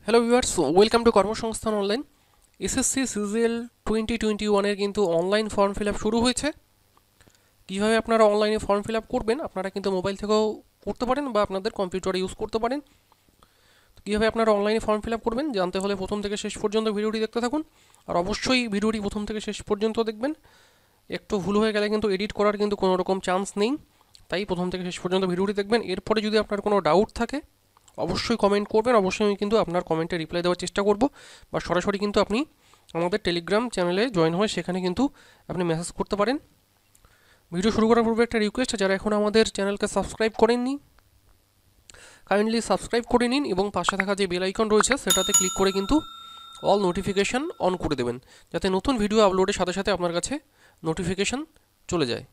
Hello viewers, welcome to কর্মসংস্থান online. SSC CGL 2021 এর কিন্তু অনলাইন ফর্ম ফিল আপ শুরু হয়েছে। কীভাবে আপনারা অনলাইনে ফর্ম ফিল আপ করবেন, আপনারা কিন্তু মোবাইল থেকেও করতে পারেন বা আপনাদের কম্পিউটারে ইউজ করতে পারেন। কীভাবে আপনারা অনলাইনে ফর্ম ফিল আপ করবেন জানতে হলে প্রথম থেকে শেষ পর্যন্ত ভিডিওটি দেখতে থাকুন। আর অবশ্যই ভিডিওটি প্রথম থেকে শেষ পর্যন্ত দেখবেন। একটু ভুল হয়ে গেলে কিন্তু এডিট করার কিন্তু কোনো রকম চান্স নেই, তাই প্রথম থেকে শেষ পর্যন্ত ভিডিওটি দেখবেন। এরপরে যদি আপনার কোনো ডাউট থাকে অবশ্যই কমেন্ট করবেন, অবশ্যই আমি কিন্তু আপনার কমেন্টে রিপ্লাই দেওয়ার চেষ্টা করব, বা সরাসরি কিন্তু আপনি আমাদের টেলিগ্রাম চ্যানেলে জয়েন হয়ে সেখানে কিন্তু আপনি মেসেজ করতে পারেন। ভিডিও শুরু করার পূর্বে একটা রিকোয়েস্ট, যারা এখন আমাদের চ্যানেলকে সাবস্ক্রাইব করেননি কাইন্ডলি সাবস্ক্রাইব করে নিন এবং পাশে থাকা যে বেল আইকন রয়েছে সেটাতে ক্লিক করে কিন্তু অল নোটিফিকেশান অন করে দেবেন, যাতে নতুন ভিডিও আপলোডের সাথে সাথে আপনার কাছে নোটিফিকেশান চলে যায়।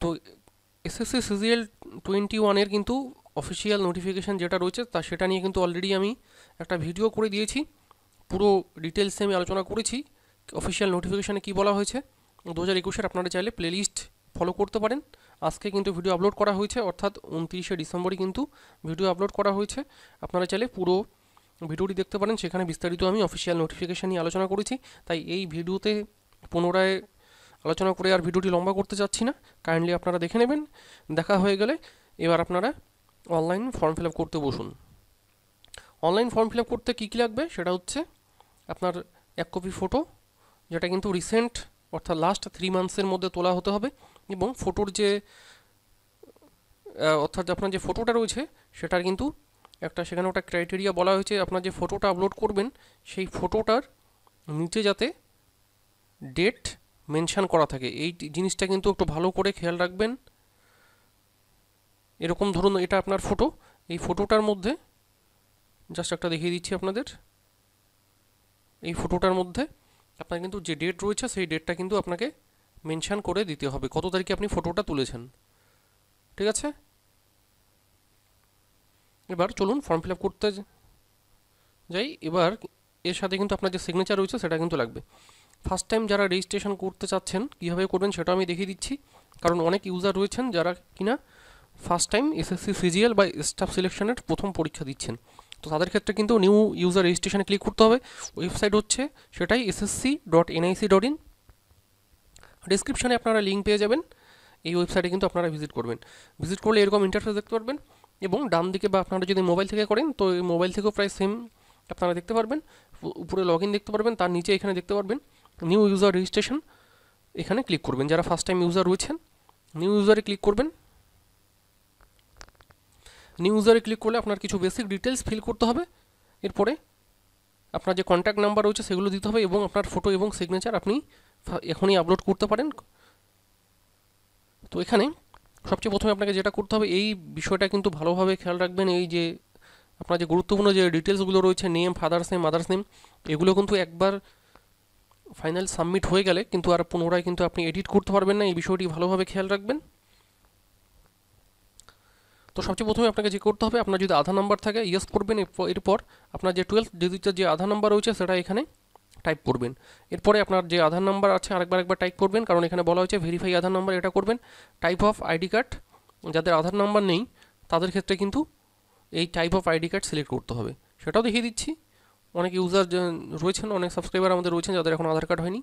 তো এসএসসি সিজিএল 21 এর কিন্তু অফিসিয়াল নোটিফিকেশান যেটা রয়েছে সেটা নিয়ে কিন্তু অলরেডি আমি একটা ভিডিও করে দিয়েছি। পুরো ডিটেলসে আমি আলোচনা করেছি অফিসিয়াল নোটিফিকেশানে কী বলা হয়েছে 2021-এর। আপনারা চাইলে প্লেলিস্ট ফলো করতে পারেন। আজকে কিন্তু ভিডিও আপলোড করা হয়েছে, অর্থাৎ 29শে ডিসেম্বরই কিন্তু ভিডিও আপলোড করা হয়েছে। আপনারা চাইলে পুরো ভিডিওটি দেখতে পারেন, সেখানে বিস্তারিত আমি অফিসিয়াল নোটিফিকেশান নিয়ে আলোচনা করেছি। তাই এই ভিডিওতে পুনরায় আলোচনা করে আর ভিডিওটি লম্বা করতে চাচ্ছি না, কাইন্ডলি আপনারা দেখে নেবেন। দেখা হয়ে গেলে এবার আপনারা অনলাইন ফর্ম ফিল আপ করতে বসুন। অনলাইন ফর্ম ফিল আপ করতে কী কী লাগবে সেটা হচ্ছে আপনার এক কপি ফটো, যেটা কিন্তু রিসেন্ট অর্থাৎ লাস্ট 3 মান্থসের মধ্যে তোলা হতে হবে, এবং ফটোর যে অর্থাৎ আপনার যে ফটোটা রয়েছে সেটার কিন্তু সেখানে একটা ক্রাইটেরিয়া বলা হয়েছে। আপনার যে ফটোটা আপলোড করবেন সেই ফটোটার নিচে যাতে ডেট মেনশান করা থাকে, এই জিনিসটা কিন্তু একটু ভালো করে খেয়াল রাখবেন। এরকম ধরুন এটা আপনার ফটো, এই ফটোটার মধ্যে জাস্ট একটা দেখিয়ে দিচ্ছি আপনাদের। এই ফটোটার মধ্যে আপনার কিন্তু যে ডেট রয়েছে সেই ডেটটা কিন্তু আপনাকে মেনশান করে দিতে হবে, কত তারিখে আপনি ফটোটা তুলেছেন। ঠিক আছে, এবার চলুন ফর্ম ফিল আপ করতে যাই। এবার এর সাথে কিন্তু আপনার যে সিগনেচার রয়েছে সেটা কিন্তু লাগবে। ফার্স্ট টাইম যারা রেজিস্ট্রেশন করতে চাচ্ছেন কীভাবে করবেন সেটা আমি দেখিয়ে দিচ্ছি, কারণ অনেক ইউজার রয়েছেন যারা কিনা ফার্স্ট টাইম এসএসসি সিজিএল বা স্টাফ সিলেকশনের প্রথম পরীক্ষা দিচ্ছেন। তো তাদের ক্ষেত্রে কিন্তু নিউ ইউজার রেজিস্ট্রেশনে ক্লিক করতে হবে। ওয়েবসাইট হচ্ছে সেটাই ssc.nic.in। ডিসক্রিপশানে আপনারা লিঙ্ক পেয়ে যাবেন, এই ওয়েবসাইটে কিন্তু আপনারা ভিজিট করবেন। ভিজিট করলে এরকম ইন্টারফেস দেখতে পারবেন, এবং ডান দিকে বা আপনারা যদি মোবাইল থেকে করেন তো এই মোবাইল থেকেও প্রায় সেম আপনারা দেখতে পারবেন। উপরে লগ ইন দেখতে পারবেন, তার নিচে এখানে দেখতে পারবেন নিউ ইউজার রেজিস্ট্রেশন, এখানে ক্লিক করবেন। যারা ফার্স্ট টাইম ইউজার রয়েছেন নিউ ইউজারে ক্লিক করবেন। নিউ ইউজারে ক্লিক করলে আপনার কিছু বেসিক ডিটেলস ফিল করতে হবে। এরপরে আপনার যে কন্ট্যাক্ট নাম্বার রয়েছে সেগুলো দিতে হবে, এবং আপনার ফটো এবং সিগনেচার আপনি এখনই আপলোড করতে পারেন। তো এখানে সবচেয়ে প্রথমে আপনাকে যেটা করতে হবে, এই বিষয়টা কিন্তু ভালোভাবে খেয়াল রাখবেন। এই যে আপনার যে গুরুত্বপূর্ণ যে ডিটেলসগুলো রয়েছে, name, father's name, mother's name, এগুলো কিন্তু একবার ফাইনাল সাবমিট হয়ে গেলে কিন্তু আর পুনরায় কিন্তু আপনি এডিট করতে পারবেন না, এই বিষয়টি ভালোভাবে খেয়াল রাখবেন। তো সবচেয়ে প্রথমে আপনাকে যে করতে হবে, আপনার যদি আধার নাম্বার থাকে ইয়েস করবেন। এরপর আপনার যে 12 ডিজিটের যে আধার নাম্বার রয়েছে সেটা এখানে টাইপ করবেন। এরপরে আপনার যে আধার নাম্বার আছে আরেকবার টাইপ করবেন, কারণ এখানে বলা হয়েছে ভেরিফাই আধার নাম্বার, এটা করবেন। টাইপ অফ আইডি কার্ড, যাদের আধার নাম্বার নেই তাদের ক্ষেত্রে কিন্তু এই type of ID card select করতে হবে, সেটাও দেখিয়ে দিচ্ছি। অনেক ইউজার রয়েছেন, অনেক সাবস্ক্রাইবার আমাদের রয়েছেন যাদের এখন আধার কার্ড হয়নি,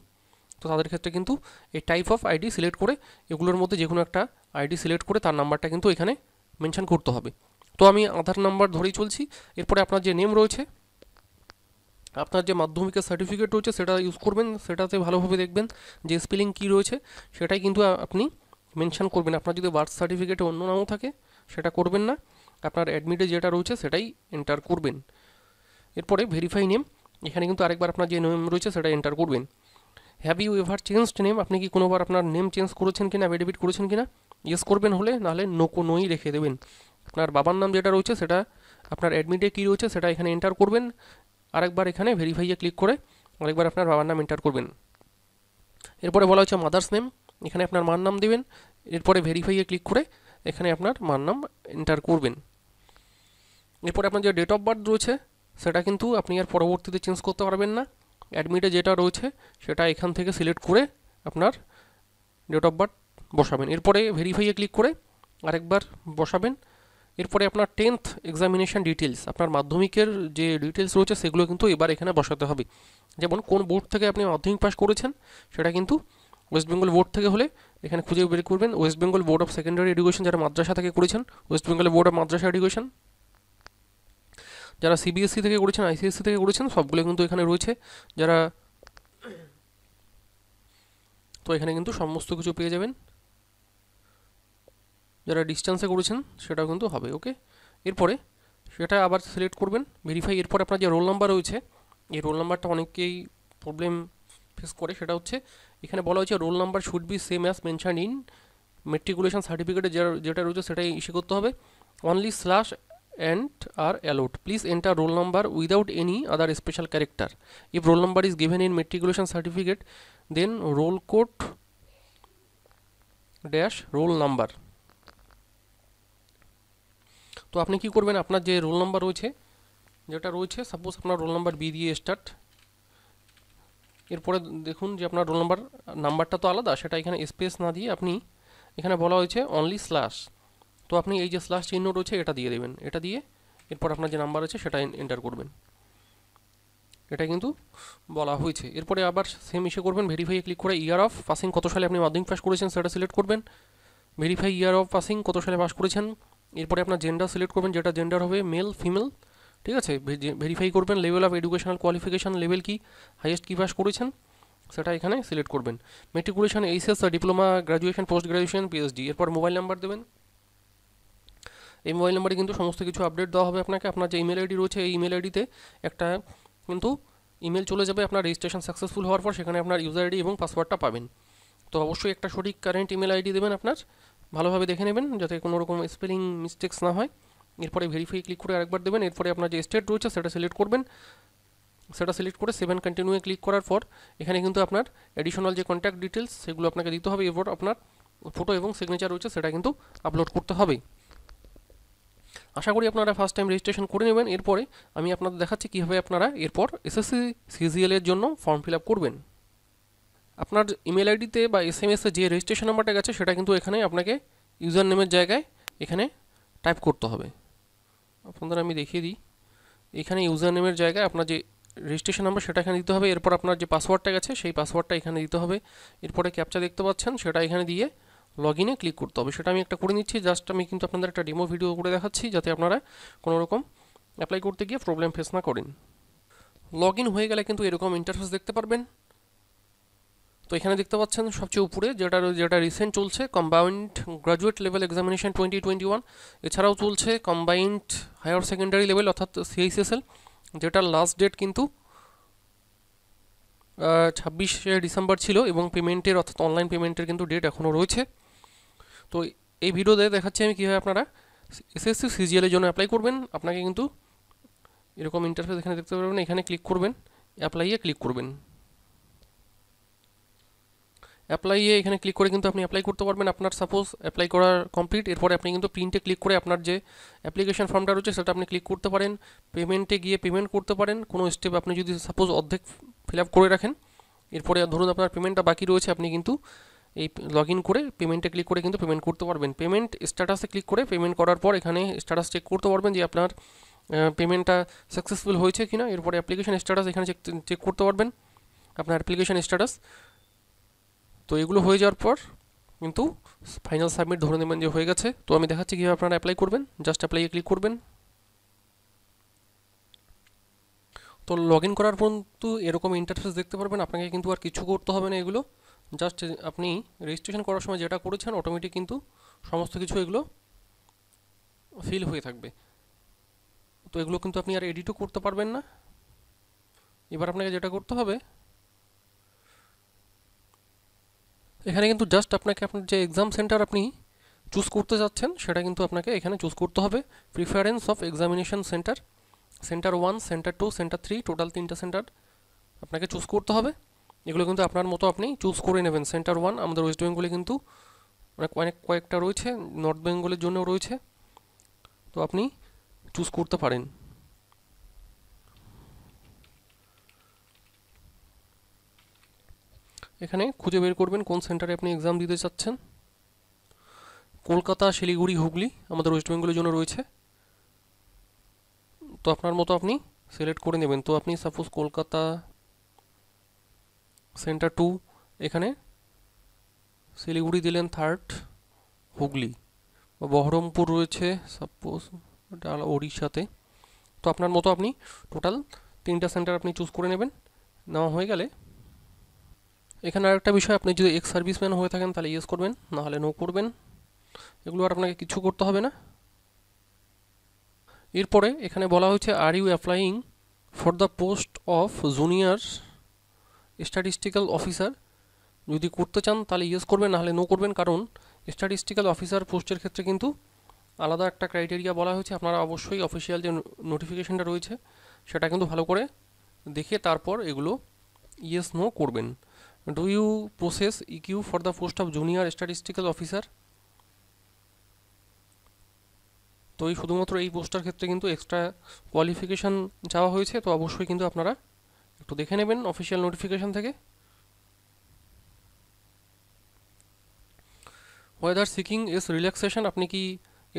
তো তাদের ক্ষেত্রে কিন্তু এই টাইপ অফ আইডি সিলেক্ট করে এগুলোর মধ্যে যে কোনো একটা আইডি সিলেক্ট করে তার নাম্বারটা কিন্তু এখানে মেনশন করতে হবে। তো আমি আধার নাম্বার ধরেই চলছি। এরপরে আপনার যে নেম রয়েছে, আপনার যে মাধ্যমিকের সার্টিফিকেট রয়েছে সেটা ইউজ করবেন, সেটাতে ভালোভাবে দেখবেন যে স্পেলিং কী রয়েছে সেটাই কিন্তু আপনি মেনশন করবেন। আপনার যদি বার্থ সার্টিফিকেটে অন্য নামও থাকে সেটা করবেন না, আপনার অ্যাডমিটে যেটা রয়েছে সেটাই এন্টার করবেন। এরপরে ভেরিফাই নেম, এখানে কিন্তু আরেকবার আপনার যে নেম রয়েছে সেটা এন্টার করবেন। Have you ever changed name, আপনি কি কোনোবার আপনার নেম চেঞ্জ করেছেন কিনা, অ্যাফিডেভিট করেছেন কিনা, ইয়েস করবেন হলে, নাহলে নোই রেখে দেবেন। আপনার বাবার নাম যেটা রয়েছে সেটা আপনার অ্যাডমিটে কী রয়েছে সেটা এখানে এন্টার করবেন। আরেকবার এখানে ভেরিফাইয়ে ক্লিক করে আরেকবার আপনার বাবার নাম এন্টার করবেন। এরপরে বলা হচ্ছে মাদার্স নেম, এখানে আপনার মার নাম দেবেন। এরপরে ভেরিফাইয়ে ক্লিক করে এখানে আপনার মার নাম এন্টার করবেন। এরপরে আপনার যে ডেট অফ বার্থ রয়েছে সেটা কিন্তু আপনি আর পরবর্তীতে চেঞ্জ করতে পারবেন না, অ্যাডমিটে যেটা রয়েছে সেটা এখান থেকে সিলেক্ট করে আপনার ডেট অফ বার্থ বসাবেন। এরপরে ভেরিফাইয়ে ক্লিক করে আরেকবার বসাবেন। এরপরে আপনার 10th এক্সামিনেশন ডিটেলস, আপনার মাধ্যমিকের যে ডিটেলস রয়েছে সেগুলো কিন্তু এবার এখানে বসাতে হবে। যেমন কোন বোর্ড থেকে আপনি মাধ্যমিক পাস করেছেন সেটা কিন্তু ওয়েস্ট বেঙ্গল বোর্ড থেকে হলে এখানে খুঁজে বের করবেন West Bengal board of secondary education, যারা মাদ্রাসা থেকে করেছেন West Bengal board of Madrasa education, যারা সিবিএসসি থেকে করেছেন আইসিএসসি থেকে করেছেন সবগুলো কিন্তু এখানে রয়েছে। যারা তো এখানে কিন্তু সমস্ত কিছু পেয়ে যাবেন। যারা ডিস্টেন্সে করেছেন সেটাও কিন্তু হবে। ওকে, এরপরে সেটা আবার সিলেক্ট করবেন ভেরিফাই। এরপরে আপনার যে রোল নাম্বার রয়েছে এই রোল নাম্বারটা অনেকেই প্রবলেম ফেস করে, সেটা হচ্ছে এখানে বলা হয়েছে roll number should be same as mention in matriculation সার্টিফিকেটে যেটা রয়েছে সেটাই ইস্যু করতে হবে। Only slash and are allowed. Please enter roll number without any other special character. If roll number is given in matriculation certificate, then roll code dash roll number. তো আপনি কি করবেন, আপনার যে রোল নাম্বার রয়েছে যেটা রয়েছে সাপোজ আপনার রোল নাম্বার বি দিয়ে স্টার্ট, এরপরে দেখুন যে আপনার রোল নাম্বারটা তো আলাদা, সেটা এখানে স্পেস না দিয়ে আপনি এখানে বলা হয়েছে অনলি স্ল্যাশ, তো আপনি এই যে স্ল্যাশ চিহ্ন রয়েছে এটা দিয়ে দেবেন, এটা দিয়ে এরপর আপনার যে নাম্বার আছে সেটা এন্টার করবেন, এটা কিন্তু বলা হয়েছে। এরপরে আবার সেম ইস্যু করবেন ভেরিফাই ক্লিক করে ইয়ার অফ পাসিং কত সালে আপনি মাধ্যমিক পাস করেছেন সেটা সিলেক্ট করবেন, ভেরিফাই ইয়ার অফ পাসিং কত সালে পাস করেছেন, এরপরে আপনার জেন্ডার সিলেক্ট করবেন, যেটা জেন্ডার হবে মেল ফিমেল, ঠিক আছে। ভেরিফাই করবেন level of educational qualification level কি, হাইয়েস্ট কী পাস করেছেন সেটা এখানে সিলেক্ট করবেন, matriculation HS diploma graduation post graduation PhD, এরপর মোবাইল নাম্বার দেবেন। এই মোবাইল নাম্বারে কিন্তু সমস্ত কিছু আপডেট দেওয়া হবে আপনাকে। আপনার যে ইমেল আইডি রয়েছে এই ইমেল আইডিতে একটা কিন্তু ইমেল চলে যাবে আপনার রেজিস্ট্রেশন সাকসেসফুল হওয়ার পর, সেখানে আপনার ইউজার আইডি এবং পাসওয়ার্ডটা পাবেন। তো অবশ্যই একটা সঠিক কারেন্ট ইমেল আইডি দেবেন আপনার, ভালোভাবে দেখে নেবেন যাতে কোনো রকম স্পেলিং মিস্টেক্স না হয়। এরপরে ভেরিফাই ক্লিক করে আরেকবার দেবেন, এরপরে আপনার যে স্টেট রয়েছে সেটা সিলেক্ট করবেন, সেটা সিলেক্ট করে সেভেন কন্টিনিউয়ে ক্লিক করার পর এখানে কিন্তু আপনার অ্যাডিশনাল যে কন্ট্যাক্ট ডিটেলস সেগুলো আপনাকে দিতে হবে, এরপর আপনার ফটো এবং সিগনেচার রয়েছে সেটা কিন্তু আপলোড করতে হবে। আশা করি আপনারা ফার্স্ট টাইম রেজিস্ট্রেশন করে নেবেন। এরপরে আমি আপনাদের দেখাচ্ছি কীভাবে আপনারা এরপর এসএসসি সিজিএল এর জন্য ফর্ম ফিল আপ করবেন। আপনার ইমেল আইডিতে বা এসএমএসে যে রেজিস্ট্রেশন নাম্বারটা গেছে সেটা কিন্তু এখানে আপনাকে ইউজার নেমের জায়গায় এখানে টাইপ করতে হবে। আপনাদের আমি দেখিয়ে দিই, এখানে ইউজার নেমের জায়গায় আপনার যে রেজিস্ট্রেশন নাম্বার সেটা এখানে দিতে হবে, এরপর আপনার যে পাসওয়ার্ডটা গেছে সেই পাসওয়ার্ডটা এখানে দিতে হবে, এরপরে ক্যাপচা দেখতে পাচ্ছেন সেটা এখানে দিয়ে লগ ইনে ক্লিক করতে হবে। সেটা আমি একটা করে নিচ্ছি, জাস্ট আমি কিন্তু আপনাদের একটা ডেমো ভিডিও করে দেখাচ্ছি যাতে আপনারা কোনো রকম অ্যাপ্লাই করতে গিয়ে প্রবলেম ফেস না করেন। লগ ইন হয়ে গেলে কিন্তু এরকম ইন্টারফেস দেখতে পারবেন। তো এখানে দেখতে পাচ্ছেন সবচেয়ে উপরে যেটা রিসেন্ট চলছে কম্বাইন্ড গ্র্যাজুয়েট লেভেল এক্সামিনেশন 2021, এছাড়াও চলছে কম্বাইন্ড হায়ার সেকেন্ডারি লেভেল অর্থাৎ সিএইচএসএল, যেটার লাস্ট ডেট কিন্তু 26শে ডিসেম্বর ছিল এবং পেমেন্টের অর্থাৎ অনলাইন পেমেন্টের কিন্তু ডেট এখনও রয়েছে। তো এই ভিডিওতে দেখাচ্ছি আমি কীভাবে আপনারা এসএসসি সিজিএল এর জন্য অ্যাপ্লাই করবেন। আপনাকে কিন্তু এরকম ইন্টারফেস এখানে দেখতে পারবেন, এখানে ক্লিক করবেন, অ্যাপ্লাইয়ে ক্লিক করবেন, অ্যাপ্লাইয়ে এখানে ক্লিক করে কিন্তু আপনি অ্যাপ্লাই করতে পারবেন। আপনার সাপোজ অ্যাপ্লাই করা কমপ্লিট, এরপরে আপনি কিন্তু প্রিন্টে ক্লিক করে আপনার যে অ্যাপ্লিকেশন ফর্মটা রয়েছে সেটা আপনি ক্লিক করতে পারেন, পেমেন্টে গিয়ে পেমেন্ট করতে পারেন। কোনো স্টেপ আপনি যদি সাপোজ অর্ধেক ফিল আপ করে রাখেন, এরপরে ধরুন আপনার পেমেন্টটা বাকি রয়েছে, আপনি কিন্তু এই লগ ইন করে পেমেন্টে ক্লিক করে কিন্তু পেমেন্ট করতে পারবেন। পেমেন্ট স্ট্যাটাসে ক্লিক করে পেমেন্ট করার পর এখানে স্ট্যাটাস চেক করতে পারবেন যে আপনার পেমেন্টটা সাকসেসফুল হয়েছে কিনা, এরপরে অ্যাপ্লিকেশন স্ট্যাটাস এখানে চেক করতে পারবেন আপনার অ্যাপ্লিকেশন স্ট্যাটাস। তো এগুলো হয়ে যাওয়ার পর কিন্তু ফাইনাল সাবমিট ধরে নেবেন যে হয়ে গেছে। তো আমি দেখাচ্ছি কীভাবে আপনারা অ্যাপ্লাই করবেন, জাস্ট অ্যাপ্লাইয়ে ক্লিক করবেন। তো লগ ইন করার পর কিন্তু এরকম ইন্টারফেস দেখতে পারবেন, আপনাকে কিন্তু আর কিছু করতে হবে না, এগুলো জাস্ট আপনি রেজিস্ট্রেশন করার সময় যেটা করেছেন অটোমেটিক কিন্তু সমস্ত কিছু এগুলো ফিল হয়ে থাকবে। তো এগুলো কিন্তু আপনি আর এডিটও করতে পারবেন না। এবার আপনাকে যেটা করতে হবে এখানে কিন্তু জাস্ট আপনাকে আপনার যে এক্সাম সেন্টার আপনি চুজ করতে যাচ্ছেন সেটা কিন্তু আপনাকে এখানে চুজ করতে হবে। Preference of examination centre, centre 1, centre 2, centre 3, total 3টা সেন্টার আপনাকে চুজ করতে হবে। এগুলো কিন্তু আপনার মতো আপনি চুজ করে নেবেন। সেন্টার 1 আমাদের ওয়েস্ট বেঙ্গলে কিন্তু কয়েকটা রয়েছে, নর্থ বেঙ্গলের জন্যও রয়েছে, তো আপনি চুজ করতে পারেন। এখানে খুঁজে বের করবেন কোন সেন্টারে আপনি এক্সাম দিতে চাচ্ছেন। কলকাতা, শিলিগুড়ি, হুগলি আমাদের ওয়েস্ট বেঙ্গলের জন্য রয়েছে। তো আপনার মতো আপনি সিলেক্ট করে নেবেন। তো আপনি সাপোজ কলকাতা সেন্টার 2, এখানে শিলিগুড়ি দিলেন 3rd, হুগলি বা বহরমপুর রয়েছে সাপোজ এটা ওড়িশাতে। তো আপনার মতো আপনি টোটাল 3টা সেন্টার আপনি চুজ করে নেবেন। নেওয়া হয়ে গেলে এখানে আরেকটা বিষয়, আপনি যদি এক্স সার্ভিসম্যান হয়ে থাকেন তাহলে ইয়েস করবেন, না হলে নো করবেন। এগুলো আর আপনাকে কিছু করতে হবে না। এরপরে এখানে বলা হয়েছে are you applying for the post of junior statistical officer. যদি করতে চান তাহলে ইয়েস করবেন, না হলে নো করবেন। কারণ স্ট্যাটিস্টিক্যাল অফিসার পোস্টের ক্ষেত্রে কিন্তু আলাদা একটা ক্রাইটেরিয়া বলা হয়েছে। আপনারা অবশ্যই অফিসিয়াল যে নোটিফিকেশনটা রয়েছে সেটা কিন্তু ভালো করে দেখে তারপর এগুলো ইয়েস নো করবেন। Do you possess EQ for the post of junior statistical officer. তো এই শুধুমাত্র এই পোস্টার ক্ষেত্রে কিন্তু এক্সট্রা কোয়ালিফিকেশান চাওয়া হয়েছে। তো অবশ্যই কিন্তু আপনারা একটু দেখে নেবেন অফিসিয়াল নোটিফিকেশান থেকে। ওয়েদার সিকিং এস রিল্যাক্সেশন, আপনি কি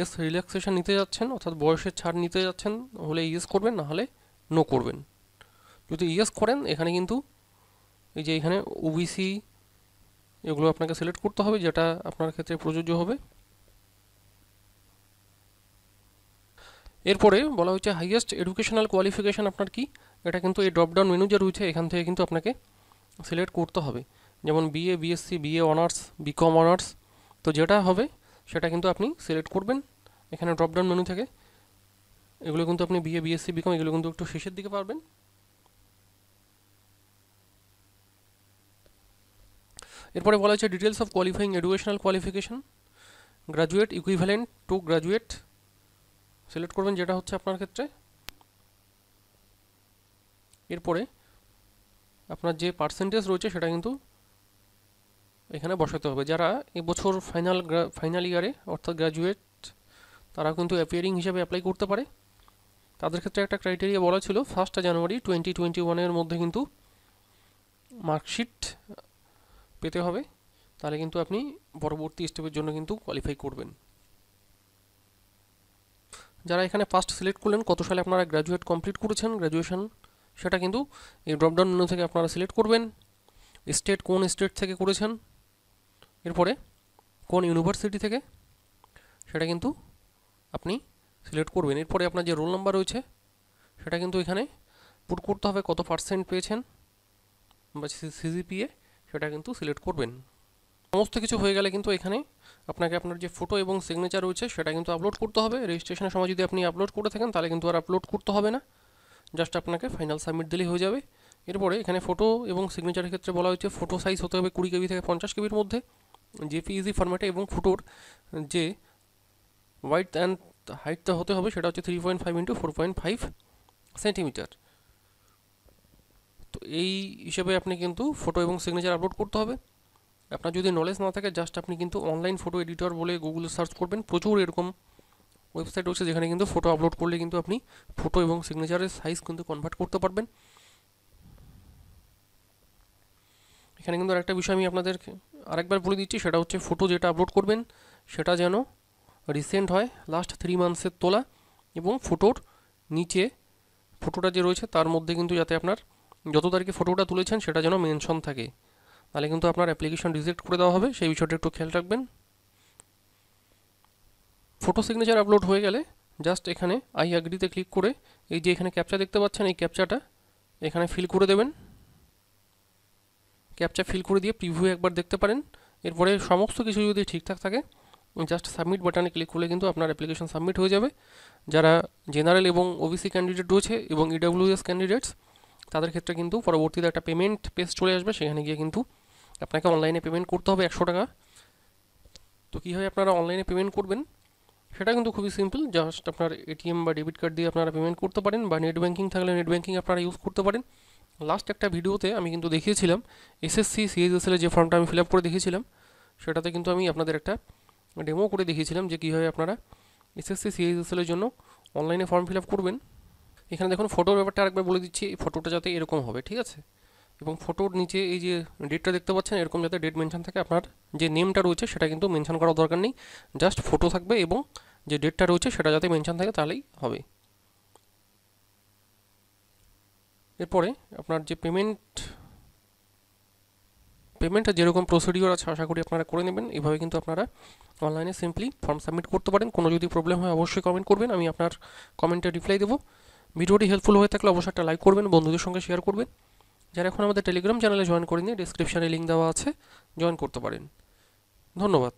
এস রিল্যাক্সেশন নিতে যাচ্ছেন অর্থাৎ বয়সের ছাড় নিতে যাচ্ছেন হলে ইয়েস করবেন, না হলে নো করবেন। যদি ইয়েস করেন এখানে কিন্তু এই যে এখানে ওবিসি এগুলো আপনাকে সিলেক্ট করতে হবে, যেটা আপনার ক্ষেত্রে প্রযোজ্য হবে। এরপরে বলা হচ্ছে হাইয়েস্ট এডুকেশনাল কোয়ালিফিকেশান আপনার কি, এটা কিন্তু এই ড্রপডাউন মেনু যে রয়েছে এখান থেকে কিন্তু আপনাকে সিলেক্ট করতে হবে। যেমন BA, BSc, BA honours, BCom honours, তো যেটা হবে সেটা কিন্তু আপনি সিলেক্ট করবেন এখানে ড্রপডাউন মেনু থেকে। এগুলো কিন্তু আপনি বিএ, বিএসসি, বিকম এগুলো কিন্তু একটু শেষের দিকে পারবেন। এরপরে বলা হচ্ছে details of qualifying educational qualification, graduate, equivalent to graduate select করবেন, যেটা হচ্ছে আপনার ক্ষেত্রে। এরপরে আপনার যে পার্সেন্টেজ রয়েছে সেটা কিন্তু এখানে বসাতে হবে। যারা এবছর ফাইনাল ইয়ারে অর্থাৎ গ্র্যাজুয়েট তারা কিন্তু অ্যাপিয়ারিং হিসাবে অ্যাপ্লাই করতে পারে। তাদের ক্ষেত্রে একটা ক্রাইটেরিয়া বলা ছিল 1 জানুয়ারি 2021 মধ্যে কিন্তু মার্কশিট পেতে হবে, তাহলে কিন্তু আপনি পরবর্তী স্টেপের জন্য কিন্তু কোয়ালিফাই করবেন। যারা এখানে ফার্স্ট সিলেক্ট করলেন কত সালে আপনারা গ্র্যাজুয়েট কমপ্লিট করেছেন গ্র্যাজুয়েশন, সেটা কিন্তু এই ড্রপডাউন মেনু থেকে আপনারা সিলেক্ট করবেন। স্টেট, কোন স্টেট থেকে করেছেন, এরপরে কোন ইউনিভার্সিটি থেকে সেটা কিন্তু আপনি সিলেক্ট করবেন। এরপরে আপনার যে রোল নাম্বার রয়েছে সেটা কিন্তু এখানে পুট করতে হবে, কত পার্সেন্ট পেয়েছেন বা সিজিপিএ সেটা কিন্তু সিলেক্ট করবেন। সমস্ত কিছু হয়ে গেলে কিন্তু এখানে আপনাকে আপনার যে ফটো এবং সিগনেচার রয়েছে সেটা কিন্তু আপলোড করতে হবে। রেজিস্ট্রেশনের সময় যদি আপনি আপলোড করে থাকেন তাহলে কিন্তু আর আপলোড করতে হবে না, জাস্ট আপনাকে ফাইনাল সাবমিট দিলেই হয়ে যাবে। এরপরে এখানে ফটো এবং সিগনেচারের ক্ষেত্রে বলা হয়েছে ফটো সাইজ হতে হবে 20 কেবি থেকে 50 কেবির মধ্যে, জেপিইজি ফরম্যাটে, এবং ফটোর যে ওয়াইড অ্যান্ড হাইটটা হতে হবে সেটা হচ্ছে 3.5 × 4.5 সেন্টিমিটার। তো এই হিসেবে আপনি কিন্তু ফটো এবং সিগনেচার আপলোড করতে হবে। আপনার যদি নলেজ না থাকে জাস্ট আপনি কিন্তু অনলাইন ফটো এডিটর বলে গুগলে সার্চ করবেন, প্রচুর এরকম ওয়েবসাইট রয়েছে যেখানে কিন্তু ফটো আপলোড করলে কিন্তু আপনি ফটো এবং সিগনেচারের সাইজ কিন্তু কনভার্ট করতে পারবেন। এখানে কিন্তু আরেকটা বিষয় আমি আপনাদের আরেকবার বলে দিচ্ছি, সেটা হচ্ছে ফটো যেটা আপলোড করবেন সেটা যেন রিসেন্ট হয়, লাস্ট 3 মান্থসের তোলা, এবং ফটোর নিচে ফটোটা যে রয়েছে তার মধ্যে কিন্তু যাতে আপনার যত তারিখে ফটোটা তুলেছেন সেটা যেন মেনশন থাকে, তাহলে কিন্তু আপনার অ্যাপ্লিকেশন রিজেক্ট করে দেওয়া হবে, সেই বিষয়টা একটু খেয়াল রাখবেন। ফটো সিগনেচার আপলোড হয়ে গেলে জাস্ট এখানে আই অ্যাগ্রিতে ক্লিক করে এই যে এখানে ক্যাপচা দেখতে পাচ্ছেন এই ক্যাপচাটা এখানে ফিল করে দেবেন। ক্যাপচা ফিল করে দিয়ে প্রিভিউ একবার দেখতে পারেন। এরপরে সমস্ত কিছু যদি ঠিকঠাক থাকে জাস্ট সাবমিট বাটনে ক্লিক করলে কিন্তু আপনার অ্যাপ্লিকেশন সাবমিট হয়ে যাবে। যারা জেনারেল এবং ওবিসি ক্যান্ডিডেট রয়েছে এবং ইডব্লিউএস ক্যান্ডিডেটস তাদের ক্ষেত্রে কিন্তু পরবর্তীতে একটা পেমেন্ট পেজ চলে আসবে, সেখানে গিয়ে কিন্তু আপনাকে অনলাইনে পেমেন্ট করতে হবে 100 টাকা। তো কীভাবে আপনারা অনলাইনে পেমেন্ট করবেন সেটা কিন্তু খুবই সিম্পল, জাস্ট আপনার এটিএম বা ডেবিট কার্ড দিয়ে আপনারা পেমেন্ট করতে পারেন, বা নেট ব্যাঙ্কিং থাকলে নেট ব্যাঙ্কিং আপনারা ইউজ করতে পারেন। লাস্ট একটা ভিডিওতে আমি কিন্তু দেখিয়েছিলাম এসএসসি সিএইচএল এর যে ফর্মটা আমি ফিল আপ করে দেখিয়েছিলাম, সেটাতে কিন্তু আমি আপনাদের একটা ডেমো করে দেখিয়েছিলাম যে কীভাবে আপনারা এসএসসি সিএইচএল এর জন্য অনলাইনে ফর্ম ফিল আপ করবেন। এখানে দেখুন ফটোর ব্যাপারটা আরেকবার বলে দিচ্ছি, এই ফটোটা যাতে এরকম হবে, ঠিক আছে, এবং ফটোর নিচে এই যে ডেটটা দেখতে পাচ্ছেন এরকম যাতে ডেট মেনশন থাকে। আপনার যে নেমটা রয়েছে সেটা কিন্তু মেনশন করার দরকার নেই, জাস্ট ফটো থাকবে এবং যে ডেটটা রয়েছে সেটা যাতে মেনশন থাকে তাহলেই হবে। এরপরে আপনার যে পেমেন্টের যেরকম প্রসিডিওর আছে আশা করি আপনারা করে নেবেন। এভাবে কিন্তু আপনারা অনলাইনে সিম্পলি ফর্ম সাবমিট করতে পারেন। কোনো যদি প্রবলেম হয় অবশ্যই কমেন্ট করবেন, আমি আপনার কমেন্টে রিপ্লাই দেবো। ভিডিওটি হেল্পফুল হয়ে থাকলে অবশ্যই একটা লাইক করবেন, বন্ধুদের সঙ্গে শেয়ার করবেন। যারা এখন আমাদের টেলিগ্রাম চ্যানেলে জয়েন করেনি, ডেসক্রিপশনে লিঙ্ক দেওয়া আছে, জয়েন করতে পারেন। ধন্যবাদ।